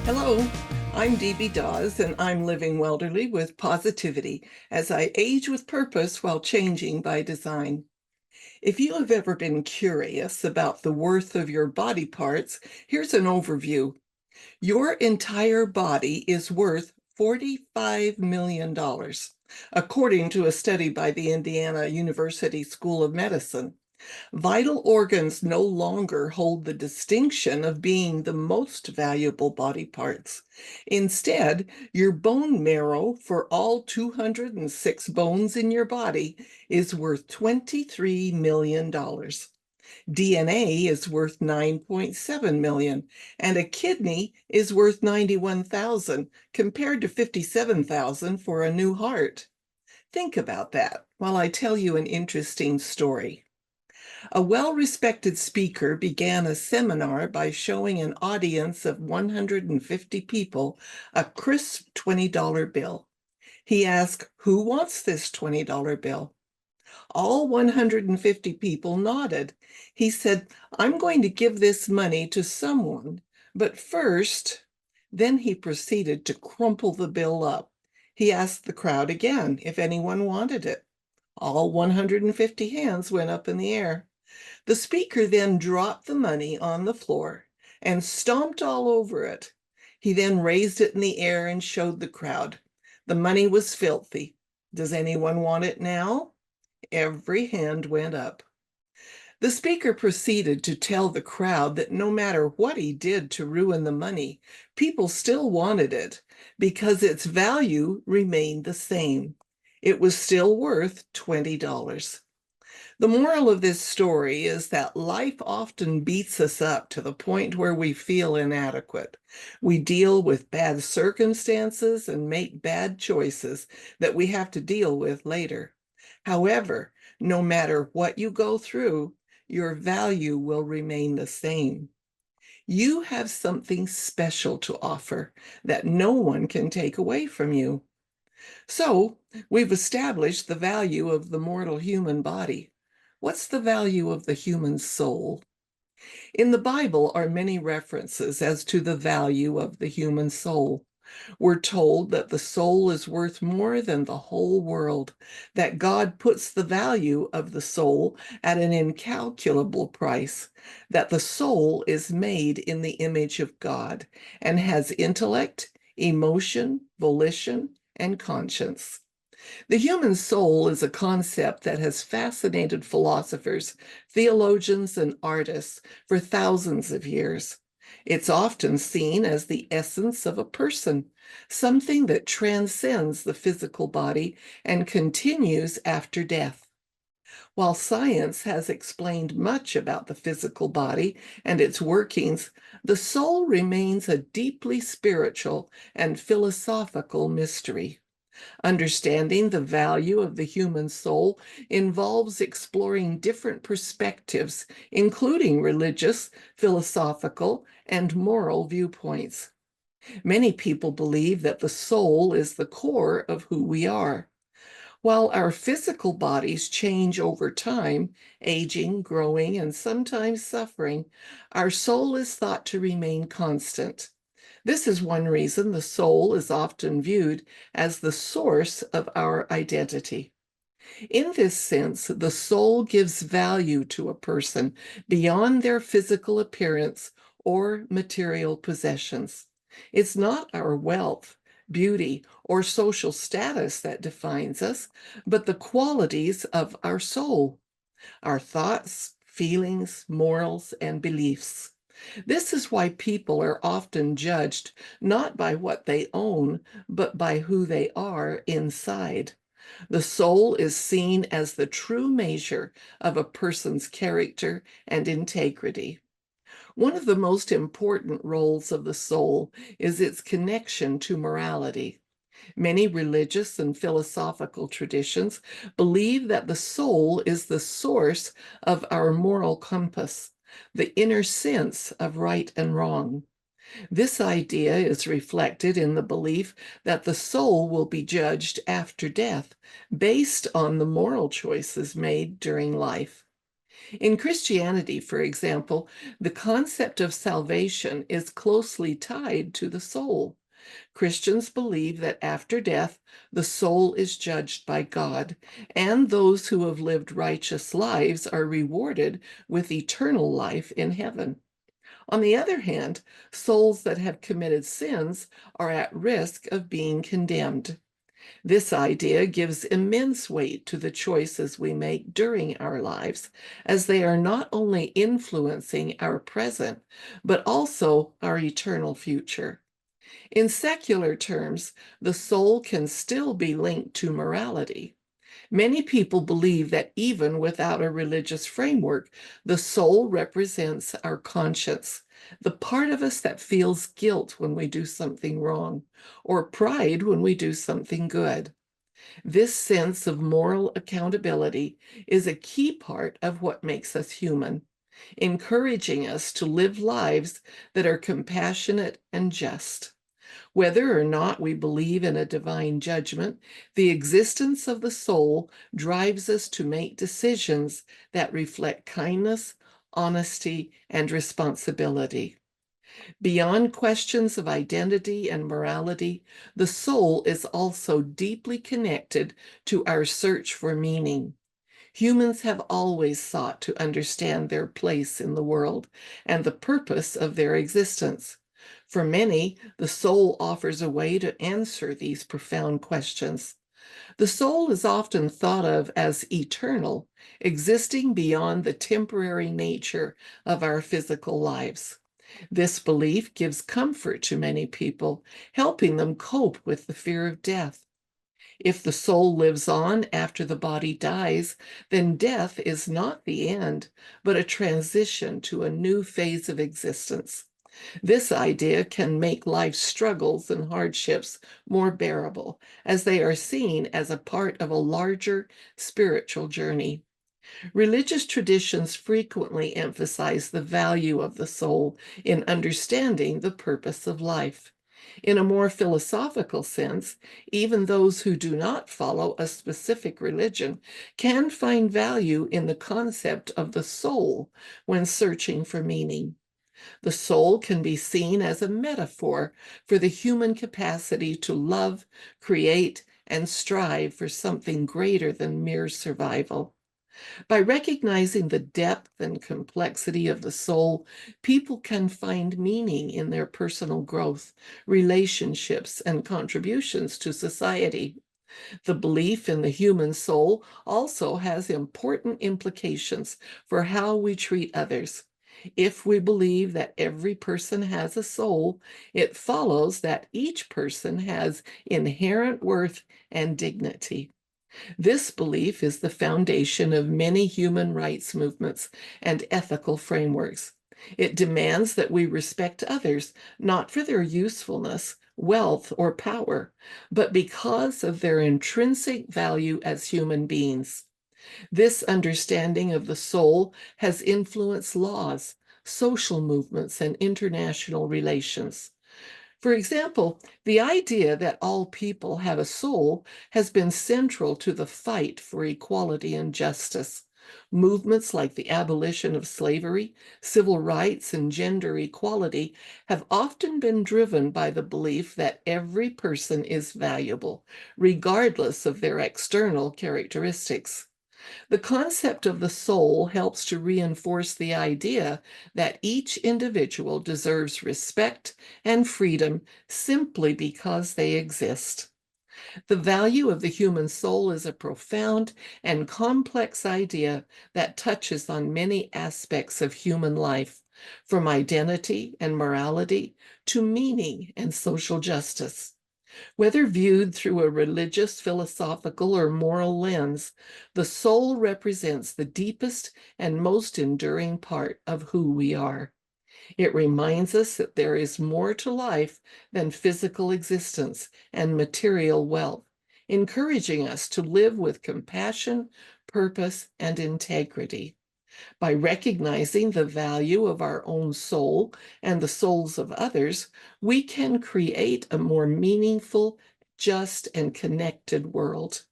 Hello, I'm DeeBee Daws, and I'm living welderly with positivity as I age with purpose while changing by design. If you have ever been curious about the worth of your body parts, here's an overview. Your entire body is worth $45 million, according to a study by the Indiana University School of Medicine. Vital organs no longer hold the distinction of being the most valuable body parts. Instead, your bone marrow for all 206 bones in your body is worth $23 million. DNA is worth 9.7 million, and a kidney is worth 91,000 compared to 57,000 for a new heart. Think about that while I tell you an interesting story. A well-respected speaker began a seminar by showing an audience of 150 people a crisp $20 bill. He asked, "Who wants this $20 bill?" All 150 people nodded. He said, "I'm going to give this money to someone, but first," then he proceeded to crumple the bill up. He asked the crowd again if anyone wanted it. All 150 hands went up in the air. The speaker then dropped the money on the floor and stomped all over it. He then raised it in the air and showed the crowd. The money was filthy. Does anyone want it now? Every hand went up. The speaker proceeded to tell the crowd that no matter what he did to ruin the money, people still wanted it because its value remained the same. It was still worth $20. The moral of this story is that life often beats us up to the point where we feel inadequate. We deal with bad circumstances and make bad choices that we have to deal with later. However, no matter what you go through, your value will remain the same. You have something special to offer that no one can take away from you. So, we've established the value of the mortal human body. What's the value of the human soul? In the Bible are many references as to the value of the human soul. We're told that the soul is worth more than the whole world, that God puts the value of the soul at an incalculable price, that the soul is made in the image of God and has intellect, emotion, volition, and conscience. The human soul is a concept that has fascinated philosophers, theologians, and artists for thousands of years. It's often seen as the essence of a person, something that transcends the physical body and continues after death. While science has explained much about the physical body and its workings, the soul remains a deeply spiritual and philosophical mystery. Understanding the value of the human soul involves exploring different perspectives, including religious, philosophical, and moral viewpoints. Many people believe that the soul is the core of who we are. While our physical bodies change over time, aging, growing, and sometimes suffering, our soul is thought to remain constant. This is one reason the soul is often viewed as the source of our identity. In this sense, the soul gives value to a person beyond their physical appearance or material possessions. It's not our wealth, beauty, or social status that defines us, but the qualities of our soul, our thoughts, feelings, morals, and beliefs. This is why people are often judged not by what they own, but by who they are inside. The soul is seen as the true measure of a person's character and integrity. One of the most important roles of the soul is its connection to morality. Many religious and philosophical traditions believe that the soul is the source of our moral compass, the inner sense of right and wrong. This idea is reflected in the belief that the soul will be judged after death based on the moral choices made during life. In Christianity, for example, the concept of salvation is closely tied to the soul. Christians believe that after death, the soul is judged by God, and those who have lived righteous lives are rewarded with eternal life in heaven. On the other hand, souls that have committed sins are at risk of being condemned. This idea gives immense weight to the choices we make during our lives, as they are not only influencing our present, but also our eternal future. In secular terms, the soul can still be linked to morality. Many people believe that even without a religious framework, the soul represents our conscience, the part of us that feels guilt when we do something wrong, or pride when we do something good. This sense of moral accountability is a key part of what makes us human, encouraging us to live lives that are compassionate and just. Whether or not we believe in a divine judgment, the existence of the soul drives us to make decisions that reflect kindness, honesty, and responsibility. Beyond questions of identity and morality, the soul is also deeply connected to our search for meaning. Humans have always sought to understand their place in the world and the purpose of their existence. For many, the soul offers a way to answer these profound questions. The soul is often thought of as eternal, existing beyond the temporary nature of our physical lives. This belief gives comfort to many people, helping them cope with the fear of death. If the soul lives on after the body dies, then death is not the end, but a transition to a new phase of existence. This idea can make life's struggles and hardships more bearable, as they are seen as a part of a larger spiritual journey. Religious traditions frequently emphasize the value of the soul in understanding the purpose of life. In a more philosophical sense, even those who do not follow a specific religion can find value in the concept of the soul when searching for meaning. The soul can be seen as a metaphor for the human capacity to love, create, and strive for something greater than mere survival. By recognizing the depth and complexity of the soul, people can find meaning in their personal growth, relationships, and contributions to society. The belief in the human soul also has important implications for how we treat others. If we believe that every person has a soul, it follows that each person has inherent worth and dignity. This belief is the foundation of many human rights movements and ethical frameworks. It demands that we respect others, not for their usefulness, wealth, or power, but because of their intrinsic value as human beings. This understanding of the soul has influenced laws, social movements, and international relations. For example, the idea that all people have a soul has been central to the fight for equality and justice. Movements like the abolition of slavery, civil rights, and gender equality have often been driven by the belief that every person is valuable, regardless of their external characteristics. The concept of the soul helps to reinforce the idea that each individual deserves respect and freedom simply because they exist. The value of the human soul is a profound and complex idea that touches on many aspects of human life, from identity and morality to meaning and social justice. Whether viewed through a religious, philosophical, or moral lens, the soul represents the deepest and most enduring part of who we are. It reminds us that there is more to life than physical existence and material wealth, encouraging us to live with compassion, purpose, and integrity. By recognizing the value of our own soul and the souls of others, we can create a more meaningful, just, and connected world.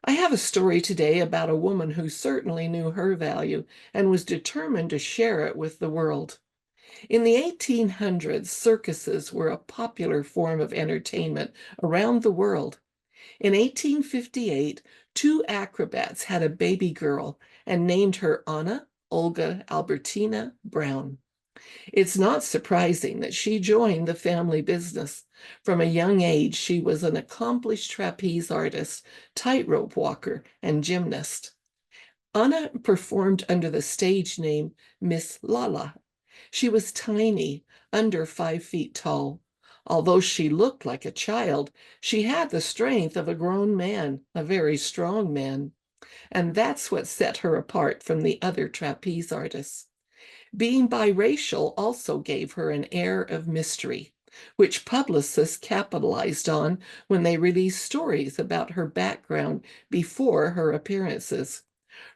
I have a story today about a woman who certainly knew her value and was determined to share it with the world. In the 1800s, circuses were a popular form of entertainment around the world. In 1858, two acrobats had a baby girl and named her Anna Olga Albertina Brown. It's not surprising that she joined the family business. From a young age, she was an accomplished trapeze artist, tightrope walker, and gymnast. Anna performed under the stage name Miss Lala. She was tiny, under 5 feet tall. Although she looked like a child, she had the strength of a grown man, a very strong man. And that's what set her apart from the other trapeze artists. Being biracial also gave her an air of mystery, which publicists capitalized on when they released stories about her background before her appearances.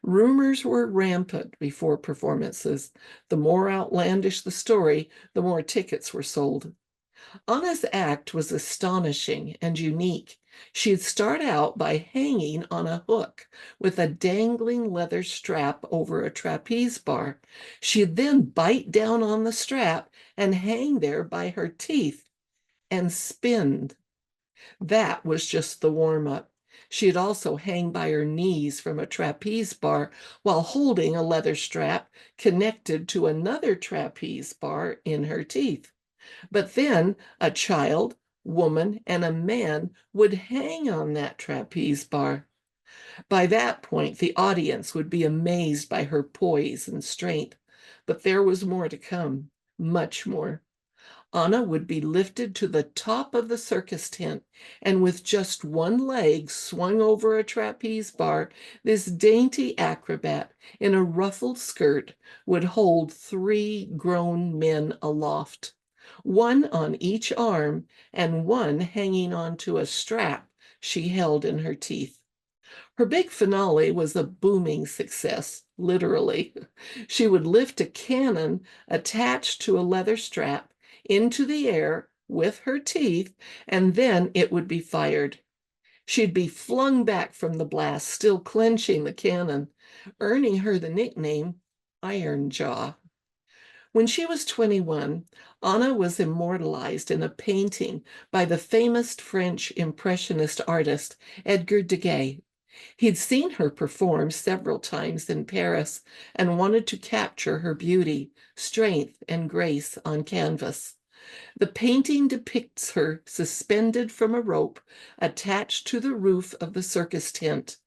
Rumors were rampant before performances. The more outlandish the story, the more tickets were sold. Anna's act was astonishing and unique. She'd start out by hanging on a hook with a dangling leather strap over a trapeze bar. She'd then bite down on the strap and hang there by her teeth and spin. That was just the warm-up. She'd also hang by her knees from a trapeze bar while holding a leather strap connected to another trapeze bar in her teeth. But then a child, woman, and a man would hang on that trapeze bar. By that point, the audience would be amazed by her poise and strength. But there was more to come, much more. Anna would be lifted to the top of the circus tent, and with just one leg swung over a trapeze bar, this dainty acrobat in a ruffled skirt would hold 3 grown men aloft, one on each arm and one hanging onto a strap she held in her teeth. Her big finale was a booming success, literally. She would lift a cannon attached to a leather strap into the air with her teeth, and then it would be fired. She'd be flung back from the blast, still clenching the cannon, earning her the nickname Iron Jaw. When she was 21, Anna was immortalized in a painting by the famous French Impressionist artist Edgar Degas. He'd seen her perform several times in Paris and wanted to capture her beauty, strength, and grace on canvas. The painting depicts her suspended from a rope attached to the roof of the circus tent,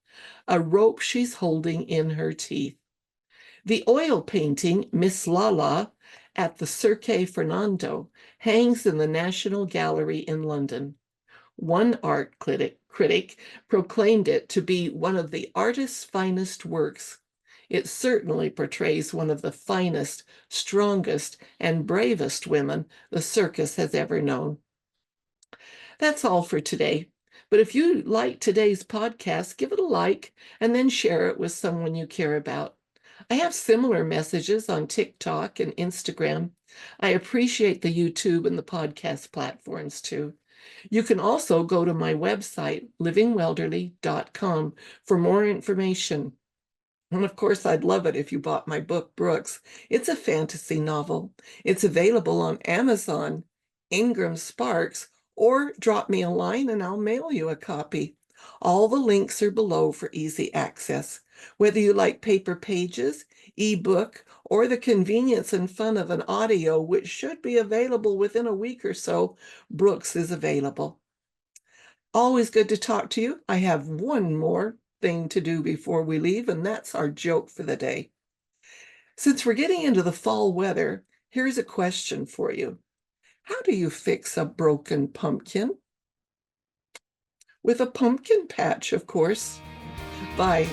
a rope she's holding in her teeth. The oil painting, Miss Lala, at the Cirque Fernando, hangs in the National Gallery in London. One art critic proclaimed it to be one of the artist's finest works. It certainly portrays one of the finest, strongest, and bravest women the circus has ever known. That's all for today. But if you like today's podcast, give it a like and then share it with someone you care about. I have similar messages on TikTok and Instagram. I appreciate the YouTube and the podcast platforms too. You can also go to my website, livingwelderly.com, for more information. And of course, I'd love it if you bought my book, Brooks. It's a fantasy novel. It's available on Amazon, Ingram Sparks, or drop me a line and I'll mail you a copy. All the links are below for easy access. Whether you like paper pages, ebook, or the convenience and fun of an audio, which should be available within a week or so, Brooks is available. Always good to talk to you. I have one more thing to do before we leave, and that's our joke for the day. Since we're getting into the fall weather, here's a question for you. How do you fix a broken pumpkin? With a pumpkin patch, of course. Bye.